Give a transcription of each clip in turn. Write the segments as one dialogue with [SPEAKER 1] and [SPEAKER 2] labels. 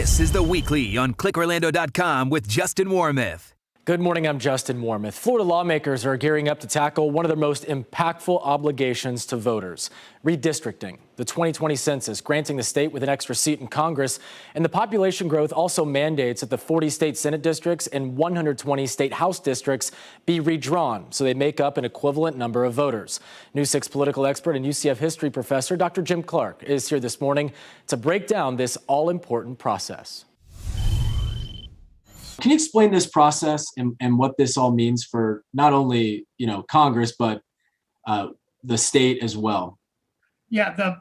[SPEAKER 1] This is The Weekly on ClickOrlando.com with Justin Warmoth.
[SPEAKER 2] Good morning, I'm Justin Warmoth. Florida lawmakers are gearing up to tackle one of their most impactful obligations to voters, redistricting. The 2020 census granting the state with an extra seat in Congress, and the population growth also mandates that the 40 state Senate districts and 120 state House districts be redrawn so they make up an equivalent number of voters. News 6 political expert and UCF history professor Dr. Jim Clark is here this morning to break down this all-important process.
[SPEAKER 3] Can you explain this process and what this all means for not only, Congress, but the state as well?
[SPEAKER 4] Yeah, the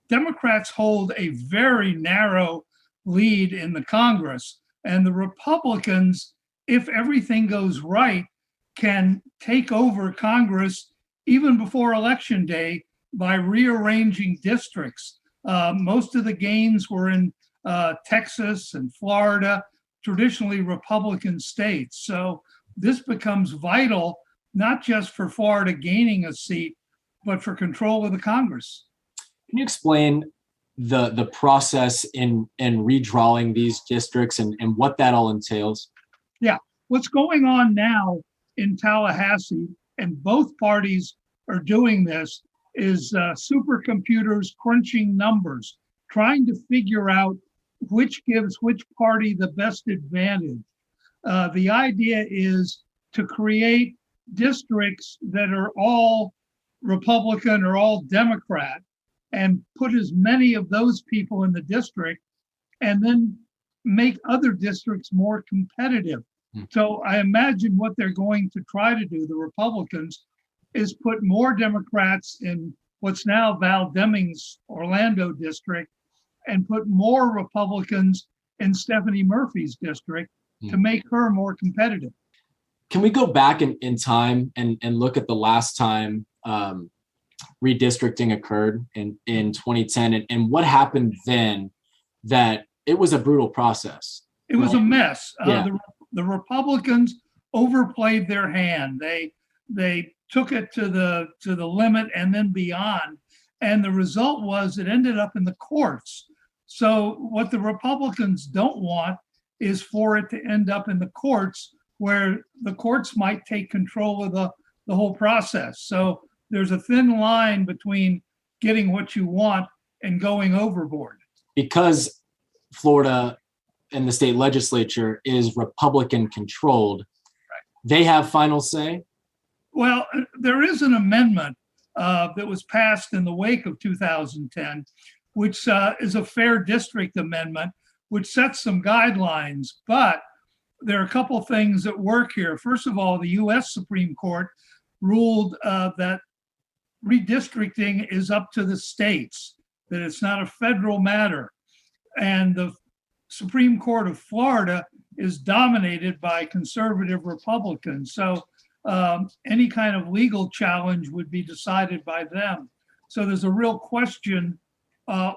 [SPEAKER 4] Democrats hold a very narrow lead in the Congress, and the Republicans, if everything goes right, can take over Congress even before Election Day by rearranging districts. Most of the gains were in Texas and Florida, traditionally Republican states. So this becomes vital, not just for Florida gaining a seat, but for control of the Congress.
[SPEAKER 3] Can you explain the process in redrawing these districts and what that all entails?
[SPEAKER 4] Yeah, what's going on now in Tallahassee, and both parties are doing this, is supercomputers crunching numbers, trying to figure out which gives which party the best advantage. The idea is to create districts that are all Republican or all Democrat and put as many of those people in the district and then make other districts more competitive. So I imagine what they're going to try to do, the Republicans, is put more Democrats in what's now Val Deming's Orlando district and put more Republicans in Stephanie Murphy's district to make her more competitive.
[SPEAKER 3] Can we go back in time and look at the last time redistricting occurred in 2010 and what happened then? That it was a brutal process.
[SPEAKER 4] It was a mess.
[SPEAKER 3] Yeah.
[SPEAKER 4] The Republicans overplayed their hand. They took it to the limit and then beyond. And the result was it ended up in the courts. So what the Republicans don't want is for it to end up in the courts, where the courts might take control of the whole process. So there's a thin line between getting what you want and going overboard. Because
[SPEAKER 3] Florida and the state legislature is Republican controlled, they have final say?
[SPEAKER 4] Well, there is an amendment that was passed in the wake of 2010, which is a fair district amendment, which sets some guidelines. But there are a couple of things that work here. First of all, the U.S. Supreme Court ruled that redistricting is up to the states, that it's not a federal matter. And the Supreme Court of Florida is dominated by conservative Republicans. So any kind of legal challenge would be decided by them. So there's a real question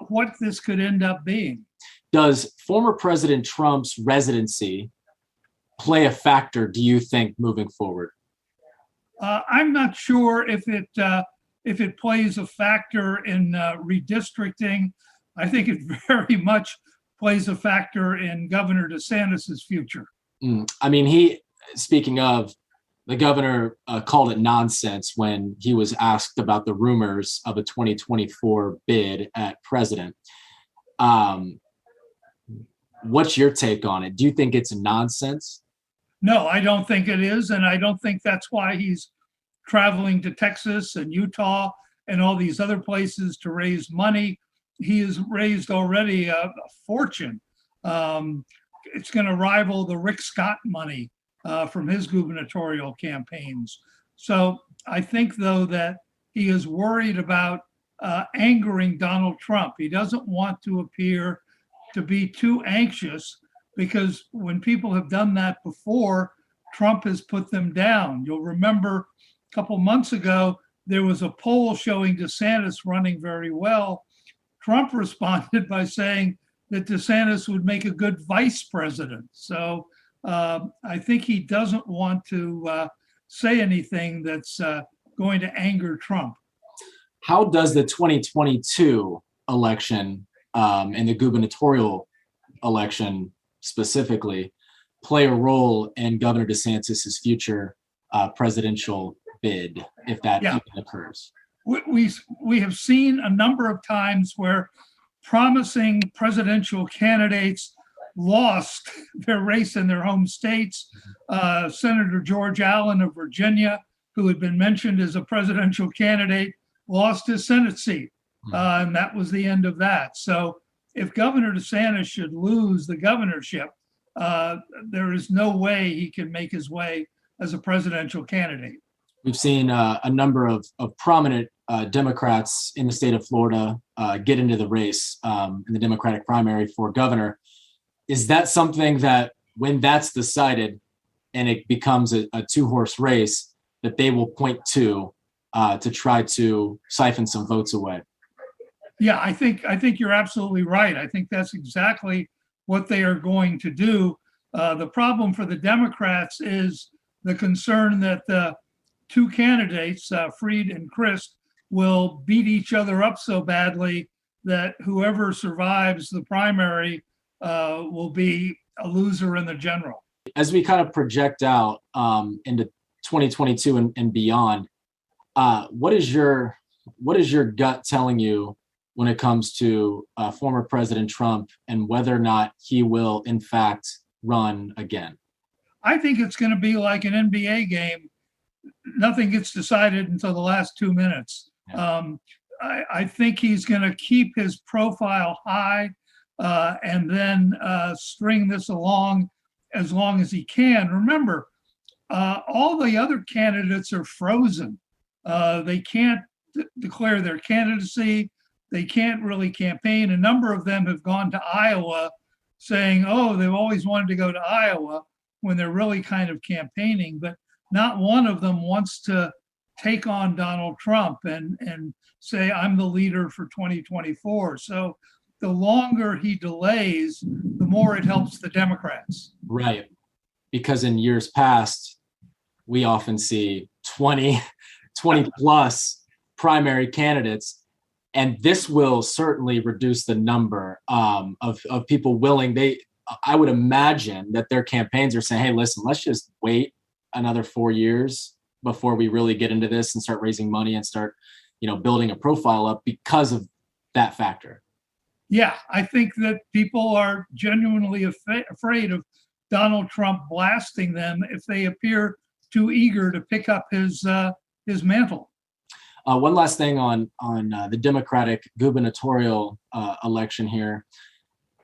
[SPEAKER 4] what this could end up being.
[SPEAKER 3] Does former President Trump's residency play a factor, do you think, moving forward?
[SPEAKER 4] I'm not sure if it plays a factor in redistricting. I think it very much plays a factor in Governor DeSantis's future.
[SPEAKER 3] I mean, speaking of, the governor called it nonsense when he was asked about the rumors of a 2024 bid at president. What's your take on it? Do you think it's nonsense?
[SPEAKER 4] No, I don't think it is. And I don't think that's why he's traveling to Texas and Utah and all these other places to raise money. He has raised already a fortune. It's going to rival the Rick Scott money from his gubernatorial campaigns. So I think, though, that he is worried about angering Donald Trump. He doesn't want to appear to be too anxious, because when people have done that before, Trump has put them down. You'll remember a couple months ago, there was a poll showing DeSantis running very well. Trump responded by saying that DeSantis would make a good vice president. So I think he doesn't want to say anything that's going to anger Trump.
[SPEAKER 3] How does the 2022 election and the gubernatorial election specifically play a role in Governor DeSantis's future presidential bid, if that
[SPEAKER 4] Yeah.
[SPEAKER 3] even occurs?
[SPEAKER 4] We have seen a number of times where promising presidential candidates lost their race in their home states. Senator George Allen of Virginia, who had been mentioned as a presidential candidate, lost his Senate seat. And that was the end of that. So if Governor DeSantis should lose the governorship, there is no way he can make his way as a presidential candidate.
[SPEAKER 3] We've seen a number of prominent Democrats in the state of Florida get into the race in the Democratic primary for governor. Is that something that when that's decided and it becomes a two-horse race, that they will point to try to siphon some votes away?
[SPEAKER 4] Yeah, I think you're absolutely right. I think that's exactly what they are going to do. The problem for the Democrats is the concern that the two candidates, Freed and Christ, will beat each other up so badly that whoever survives the primary will be a loser in the general.
[SPEAKER 3] As we kind of project out into 2022 and beyond, what is your gut telling you when it comes to former President Trump and whether or not he will in fact run again?
[SPEAKER 4] I think it's going to be like an NBA game. Nothing gets decided until the last 2 minutes. I think he's going to keep his profile high and then string this along as long as he can. Remember, all the other candidates are frozen. They can't declare their candidacy. They can't really campaign. A number of them have gone to Iowa saying, oh, they've always wanted to go to Iowa, when they're really kind of campaigning, but not one of them wants to take on Donald Trump and say, I'm the leader for 2024. So the longer he delays, the more it helps the Democrats.
[SPEAKER 3] Right. Because in years past, we often see 20 plus primary candidates. And this will certainly reduce the number of people willing. I would imagine that their campaigns are saying, hey, listen, let's just wait another 4 years before we really get into this and start raising money and start, building a profile up because of that factor.
[SPEAKER 4] Yeah, I think that people are genuinely afraid of Donald Trump blasting them if they appear too eager to pick up his mantle.
[SPEAKER 3] One last thing on the Democratic gubernatorial election here.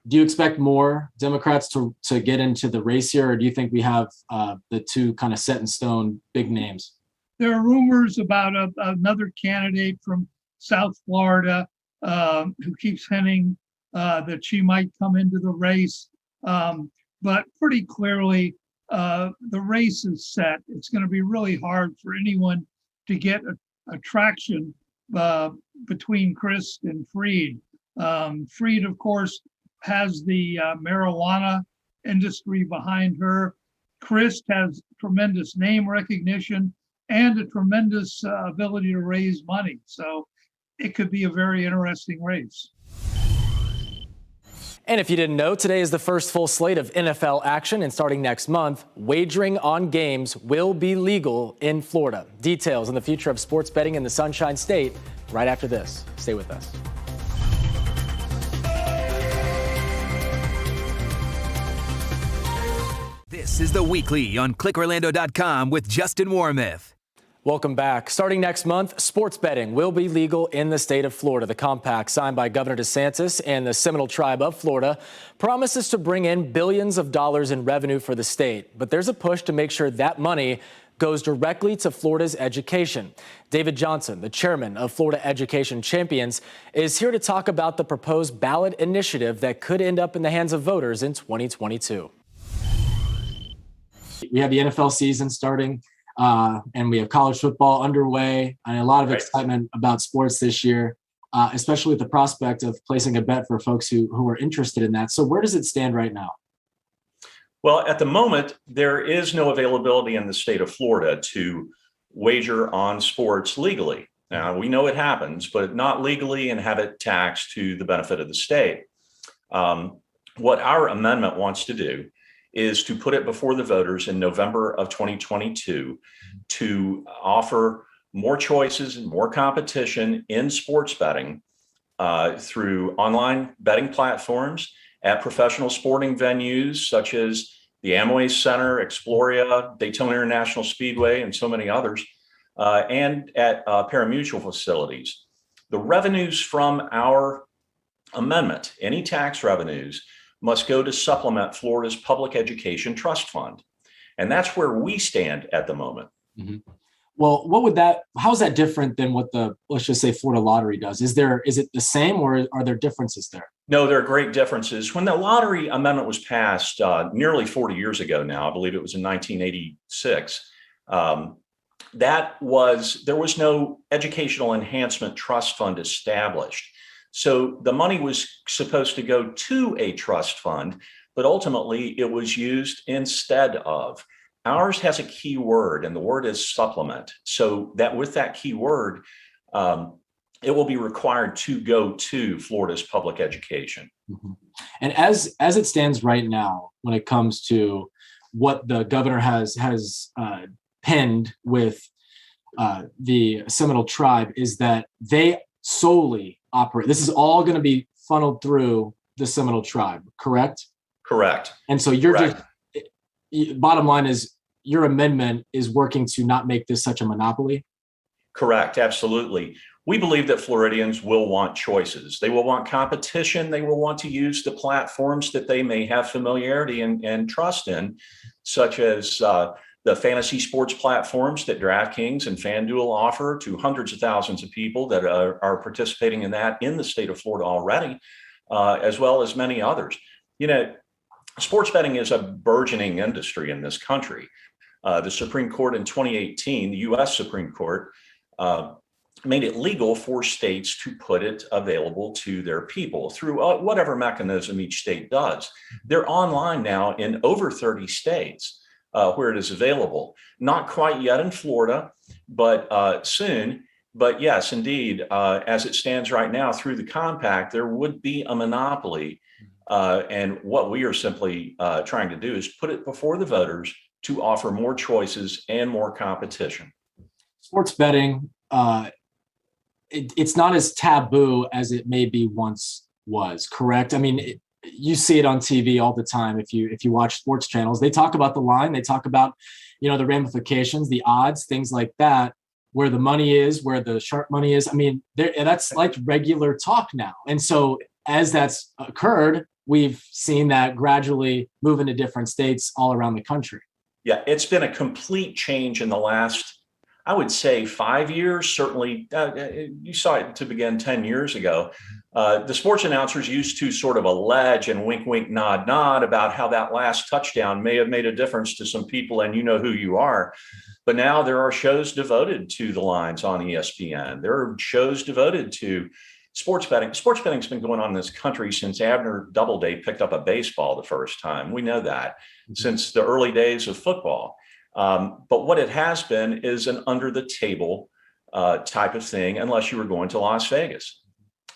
[SPEAKER 3] Do you expect more Democrats to get into the race here, or do you think we have the two kind of set in stone big names?
[SPEAKER 4] There are rumors about another candidate from South Florida who keeps hinting that she might come into the race. But pretty clearly, the race is set. It's going to be really hard for anyone to get a traction between Christ and Freed. Freed, of course, has the marijuana industry behind her. Christ has tremendous name recognition and a tremendous ability to raise money. So it could be a very interesting race.
[SPEAKER 2] And if you didn't know, today is the first full slate of NFL action, and starting next month, wagering on games will be legal in Florida. Details on the future of sports betting in the Sunshine State right after this. Stay with us.
[SPEAKER 1] This is The Weekly on ClickOrlando.com with Justin Warmoth.
[SPEAKER 2] Welcome back. Starting next month, sports betting will be legal in the state of Florida. The compact signed by Governor DeSantis and the Seminole Tribe of Florida promises to bring in billions of dollars in revenue for the state. But there's a push to make sure that money goes directly to Florida's education. David Johnson, the chairman of Florida Education Champions, is here to talk about the proposed ballot initiative that could end up in the hands of voters in 2022.
[SPEAKER 3] We have the NFL season starting. And we have college football underway and a lot of excitement about sports this year, especially with the prospect of placing a bet for folks who are interested in that. So where does it stand right now?
[SPEAKER 5] Well, at the moment, there is no availability in the state of Florida to wager on sports legally. Now, we know it What our amendment wants to do is to put it before the voters in November of 2022 to offer more choices and more competition in sports betting through online betting platforms at professional sporting venues such as the Amway Center, Exploria, Daytona International Speedway, and so many others, and at parimutuel facilities. The revenues from our amendment, any tax revenues, must go to supplement Florida's public education trust fund. And that's where we stand at the moment.
[SPEAKER 2] Mm-hmm. Well, how is that different than what let's just say Florida Lottery does? Is it the same, or are there differences there?
[SPEAKER 5] No, there are great differences. When the lottery amendment was passed nearly 40 years ago now, I believe it was in 1986, there was no educational enhancement trust fund established. So the money was supposed to go to a trust fund, but ultimately it was used instead of. Ours has a key word, and the word is supplement. So that with that key word, it will be required to go to Florida's public education.
[SPEAKER 2] Mm-hmm. And as it stands right now, when it comes to what the governor has penned with the Seminole tribe, is that they solely operate. This is all going to be funneled through the Seminole tribe, correct?
[SPEAKER 5] Correct.
[SPEAKER 2] And so bottom line is your amendment is working to not make this such a monopoly?
[SPEAKER 5] Correct. Absolutely. We believe that Floridians will want choices. They will want competition. They will want to use the platforms that they may have familiarity and trust in, such as the fantasy sports platforms that DraftKings and FanDuel offer to hundreds of thousands of people that are participating in that in the state of Florida already, as well as many others. Sports betting is a burgeoning industry in this country. The Supreme Court in 2018, the U.S. Supreme Court, made it legal for states to put it available to their people through whatever mechanism each state does. They're online now in over 30 states where it is available. Not quite yet in Florida, but soon. But yes, indeed, as it stands right now through the compact, there would be a monopoly. And what we are simply trying to do is put it before the voters to offer more choices and more competition.
[SPEAKER 2] Sports betting, it's not as taboo as it maybe once was, correct? I mean, you see it on TV all the time. If you watch sports channels, they talk about the line, they talk about, the ramifications, the odds, things like that, where the money is, where the sharp money is. I mean, that's like regular talk now. And so as that's occurred, we've seen that gradually move into different states all around the country.
[SPEAKER 5] Yeah, it's been a complete change in the last, I would say, 5 years. Certainly, you saw it to begin 10 years ago. The sports announcers used to sort of allege and wink, wink, nod, nod about how that last touchdown may have made a difference to some people, and you know who you are. But now there are shows devoted to the lines on ESPN. There are shows devoted to sports betting. Sports betting's been going on in this country since Abner Doubleday picked up a baseball the first time. We know that since the early days of football. But what it has been is an under the table type of thing, unless you were going to Las Vegas.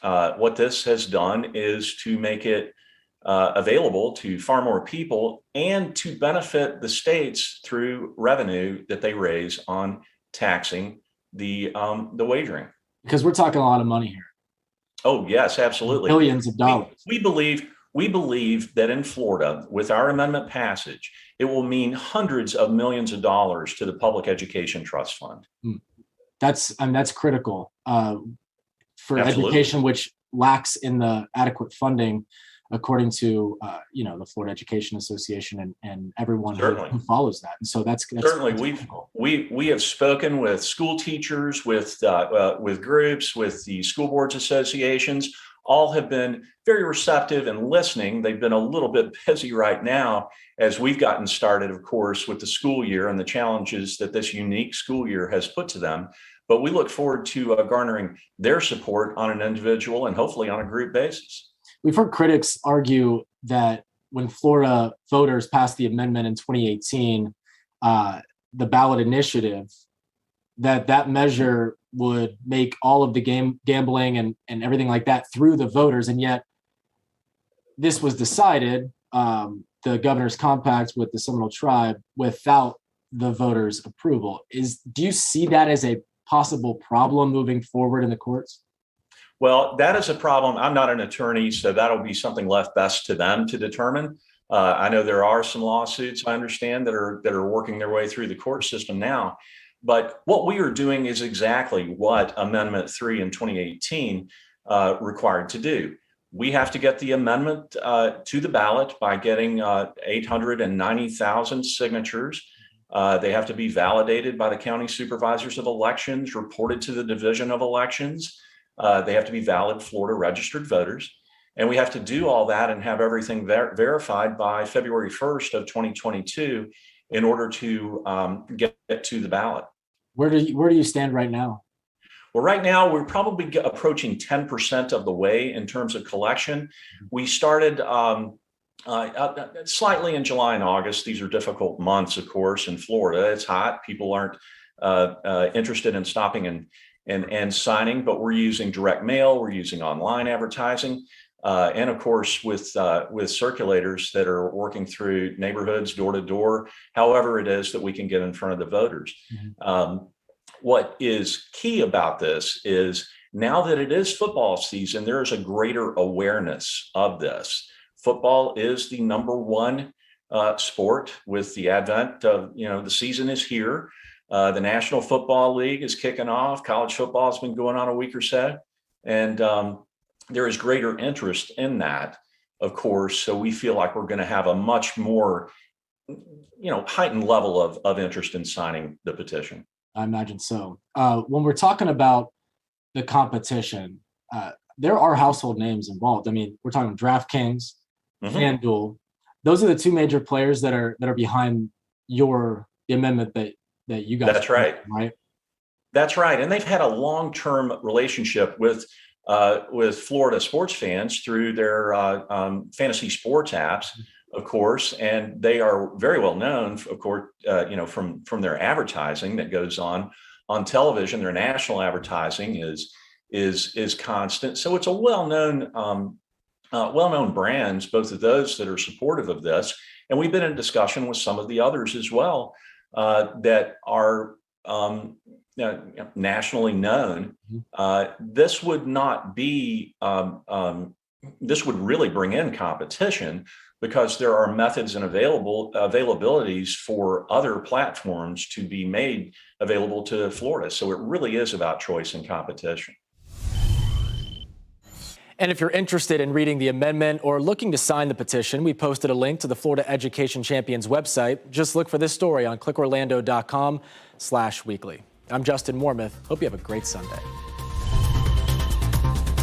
[SPEAKER 5] What this has done is to make it available to far more people and to benefit the states through revenue that they raise on taxing the wagering.
[SPEAKER 2] Because we're talking a lot of money here.
[SPEAKER 5] Oh, yes, absolutely.
[SPEAKER 2] Billions of dollars.
[SPEAKER 5] We believe that in Florida, with our amendment passage, it will mean hundreds of millions of dollars to the Public Education Trust Fund.
[SPEAKER 2] That's critical for
[SPEAKER 5] Absolutely.
[SPEAKER 2] Education, which lacks in the adequate funding, according to the Florida Education Association and everyone who follows that. And so that's
[SPEAKER 5] certainly
[SPEAKER 2] that's
[SPEAKER 5] we have spoken with school teachers, with groups, with the school boards associations. All have been very receptive and listening. They've been a little bit busy right now as we've gotten started, of course, with the school year and the challenges that this unique school year has put to them. But we look forward to garnering their support on an individual and hopefully on a group basis.
[SPEAKER 2] We've heard critics argue that when Florida voters passed the amendment in 2018, the ballot initiative, that measure would make all of the gambling and everything like that through the voters. And yet
[SPEAKER 3] this was decided, the governor's compact with the Seminole tribe, without the voters' approval. Do you see that as a possible problem moving forward in the courts?
[SPEAKER 5] Well, that is a problem. I'm not an attorney, so that'll be something left best to them to determine. I know there are some lawsuits, I understand, that are working their way through the court system now. But what we are doing is exactly what Amendment 3 in 2018 required to do. We have to get the amendment to the ballot by getting 890,000 signatures. They have to be validated by the county supervisors of elections, reported to the Division of Elections. They have to be valid Florida registered voters. And we have to do all that and have everything verified by February 1st of 2022 in order to get to the ballot.
[SPEAKER 3] Where do you stand right now?
[SPEAKER 5] Well, right now, we're probably approaching 10% of the way in terms of collection. We started slightly in July and August. These are difficult months, of course, in Florida. It's hot. People aren't interested in stopping and signing, but we're using direct mail. We're using online advertising. And of course, with circulators that are working through neighborhoods, door to door, however it is that we can get in front of the voters. Mm-hmm. What is key about this is now that it is football season, there is a greater awareness of this. Football is the number one sport with the advent of, the season is here. The National Football League is kicking off. College football has been going on a week or so. And there is greater interest in that, of course. So we feel like we're going to have a much more, heightened level of interest in signing the petition.
[SPEAKER 3] I imagine so. When we're talking about the competition, there are household names involved. I mean, we're talking DraftKings, mm-hmm. FanDuel. Those are the two major players that are behind the amendment that you guys.
[SPEAKER 5] That's right.
[SPEAKER 3] Right.
[SPEAKER 5] That's right. And they've had a long-term relationship with Florida sports fans through their fantasy sports apps, of course, and they are very well known, of course, from their advertising that goes on television. Their national advertising is constant, so it's a well-known brands, both of those that are supportive of this, and we've been in discussion with some of the others as well that are nationally known. This would not be. This would really bring in competition because there are methods and availabilities for other platforms to be made available to Florida. So it really is about choice and competition.
[SPEAKER 2] And if you're interested in reading the amendment or looking to sign the petition, we posted a link to the Florida Education Champions website. Just look for this story on clickorlando.com/weekly. I'm Justin Wormuth. Hope you have a great Sunday.